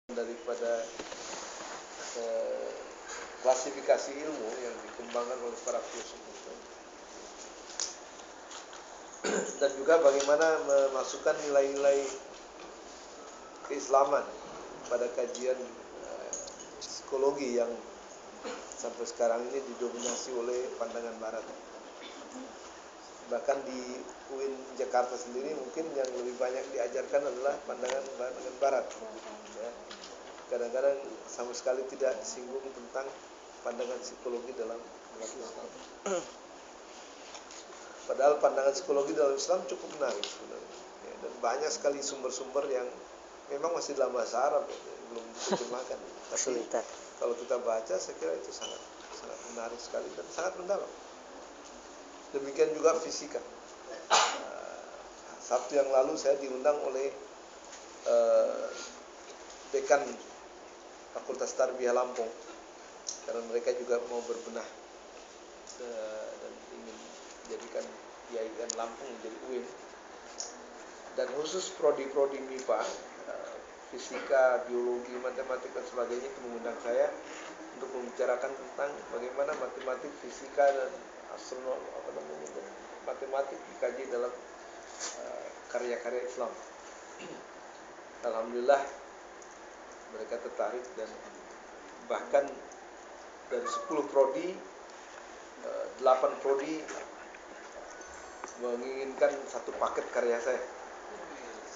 daripada klasifikasi ilmu yang dikembangkan oleh para filsuf dan juga bagaimana memasukkan nilai-nilai keislaman pada kajian psikologi yang sampai sekarang ini didominasi oleh pandangan barat. Bahkan di UIN Jakarta sendiri mungkin yang lebih banyak diajarkan adalah pandangan barat. Ya. Kadang-kadang sama sekali tidak disinggung tentang pandangan psikologi dalam Islam. Padahal pandangan psikologi dalam Islam cukup menarik sebenarnya. Ya, dan banyak sekali sumber-sumber yang memang masih dalam bahasa Arab, belum diterjemahkan. Tapi kalau kita baca, saya kira itu sangat menarik sekali dan sangat mendalam. Demikian juga fisika. Sabtu yang lalu saya diundang oleh dekan Fakultas Tarbiyah Lampung karena mereka juga mau berbenah dan ingin menjadikan IAIN Lampung menjadi UIN, dan khusus prodi-prodi MIPA, fisika, biologi, matematik dan sebagainya itu mengundang saya untuk membicarakan tentang bagaimana matematik, fisika dan matematik dikaji dalam karya-karya Islam. Alhamdulillah mereka tertarik dan bahkan dari 10 prodi 8 prodi menginginkan satu paket karya saya.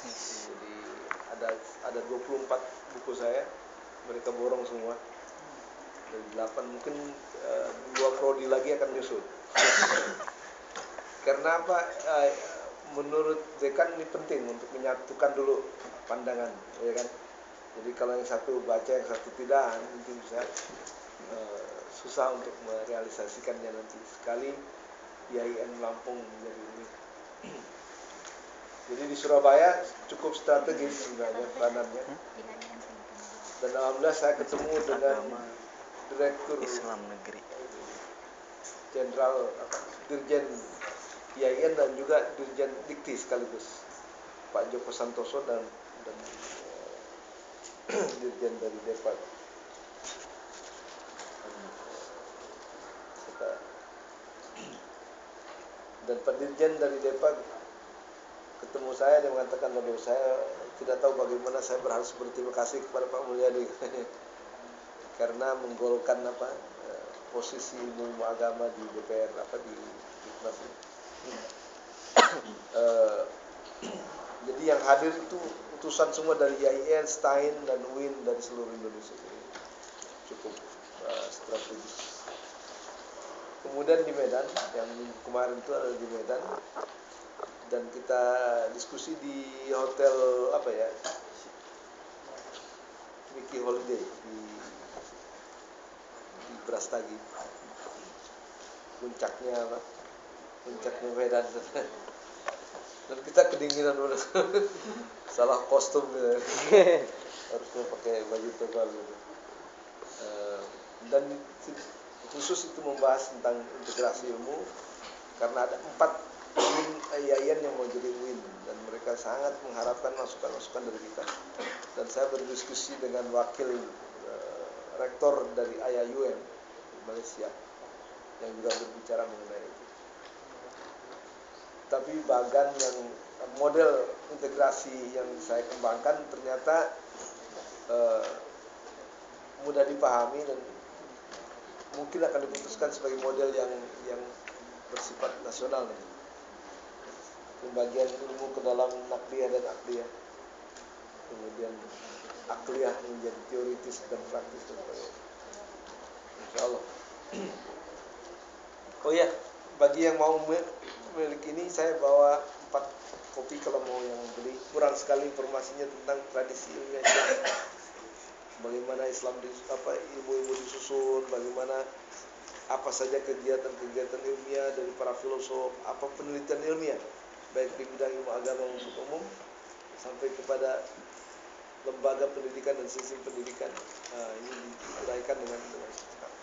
Jadi ada 24 buku saya, mereka borong semua. Dari 8 mungkin 2 prodi lagi akan nyusul. Karena apa? Menurut dekan ini penting untuk menyatukan dulu pandangan, ya kan? Jadi kalau yang satu baca, yang satu tidak, mungkin bisa susah untuk merealisasikannya nanti sekali IAIN Lampung menjadi ini. Jadi di Surabaya cukup strategis sebenarnya peranannya. Dan alhamdulillah saya ketemu dengan Direktur Islam Negeri Jenderal Dirjen IAIN dan juga Dirjen Dikti sekaligus, Pak Joko Santoso dan Dirjen dari Depag. Dan Pak Dirjen dari Depag ketemu saya, dia mengatakan, waduh, saya tidak tahu bagaimana saya harus berterima kasih kepada Pak Mulyadi karena menggolkan posisi ilmu agama di DPR di Hikmat. Jadi yang hadir itu utusan semua dari IAIN, STAIN dan UIN dari seluruh Indonesia. Cukup strategis. Kemudian di Medan, yang kemarin itu ada di Medan, dan kita diskusi di hotel Mickey Holiday di Brastagi, puncaknya Medan. Dan kita kedinginan banget, salah kostum gitu. Harusnya pakai baju tebal gitu. Dan khusus itu membahas tentang integrasi ilmu karena ada 4 IAIN yang mau jadi UIN dan mereka sangat mengharapkan masukan-masukan dari kita. Dan saya berdiskusi dengan wakil rektor dari IAIN Malaysia yang juga berbicara mengenai itu. Tapi bagan yang model integrasi yang saya kembangkan ternyata mudah dipahami dan mungkin akan diputuskan sebagai model yang bersifat nasional. Pembagian ilmu ke dalam nakliyah dan akliyah, kemudian akliyah menjadi teoritis dan praktis dan sebagainya. Insyaallah. Oh ya, bagi yang mau memiliki ini, saya bawa 4 kopi kalau mau yang beli. Kurang sekali informasinya tentang tradisi ilmiah Islam. Bagaimana Islam ilmu-ilmu disusun, bagaimana apa saja kegiatan-kegiatan ilmiah dari para filosof, apa penelitian ilmiah, baik di bidang ilmu agama maupun umum, sampai kepada lembaga pendidikan dan sistem pendidikan. Ini diuraikan dengan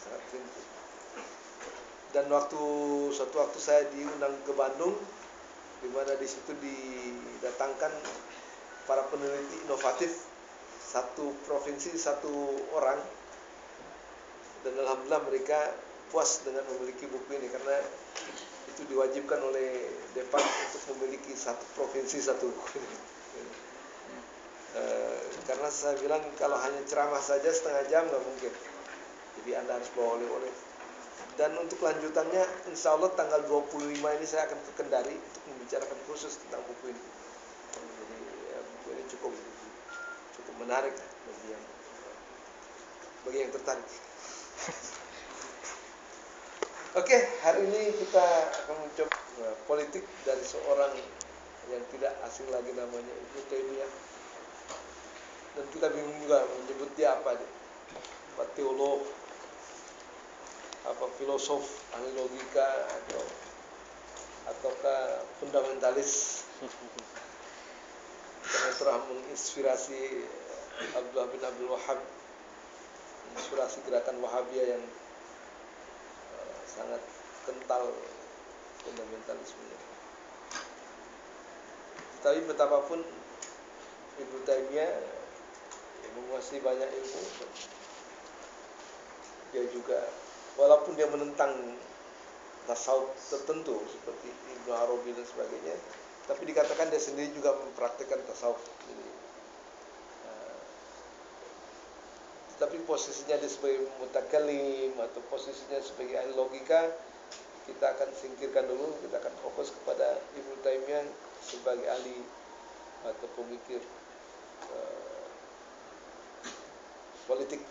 sangat rinci. Dan suatu waktu saya diundang ke Bandung, di mana di situ didatangkan para peneliti inovatif satu provinsi satu orang, dan alhamdulillah mereka puas dengan memiliki buku ini karena itu diwajibkan oleh Depak untuk memiliki satu provinsi satu buku. Karena saya bilang kalau hanya ceramah saja setengah jam nggak mungkin, jadi Anda harus bawa oleh-oleh. Dan untuk lanjutannya insya Allah tanggal 25 ini saya akan ke Kendari untuk membicarakan khusus tentang buku ini. Jadi ya, buku ini cukup menarik bagi yang tertarik. Oke, hari ini kita akan mencoba politik dari seorang yang tidak asing lagi, namanya Ibnu Taimiyah. Dan kita bingung juga menyebut dia apa dia. Apa teolog, apa filosof, ahli logika, ataukah fundamentalis. Karena telah menginspirasi Abdullah bin Abdul Wahab, inspirasi gerakan Wahabiyah yang sangat kental fundamentalismenya. Tapi betapapun Ibnu Taimiyah menguasai banyak ilmu, dia juga walaupun dia menentang tasawuf tertentu seperti Ibnu Arabi dan sebagainya, tapi dikatakan dia sendiri juga mempraktikkan tasawuf. Tapi posisinya dia sebagai mutakallim atau posisinya sebagai ahli logika kita akan singkirkan dulu. Kita akan fokus kepada Ibnu Taimiyah sebagai ahli atau pemikir politik.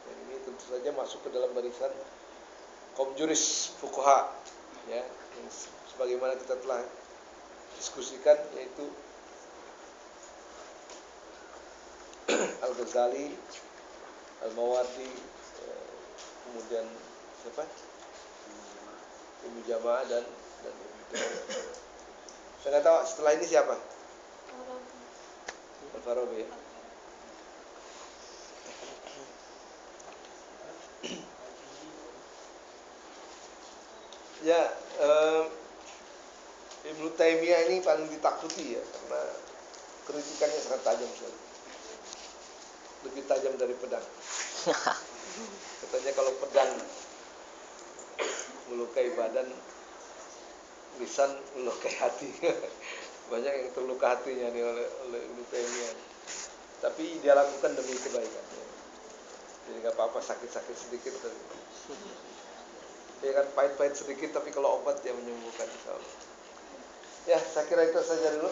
Dan ini tentu saja masuk ke dalam barisan kaum juris fuqaha, ya, yang sebagaimana kita telah diskusikan, yaitu Al-Ghazali, Al-Mawardi, kemudian siapa? Ibnu Jamaah dan Ibnu Taimiyah. Saya nggak tahu setelah ini siapa? Al-Farabi, ya. Ya, Ibnu Taimiyah ini paling ditakuti ya, karena kritikannya sangat tajam sekali. Lebih tajam dari pedang. Katanya kalau pedang melukai badan, lisan melukai hati. Banyak yang terluka hatinya nih oleh Ibnu Taimiyah. Tapi dia lakukan demi kebaikan. Jadi nggak apa-apa sakit-sakit sedikit. Ya kan, pahit-pahit sedikit, tapi kalau obat dia menyembuhkan. Ya, saya kira itu saja dulu.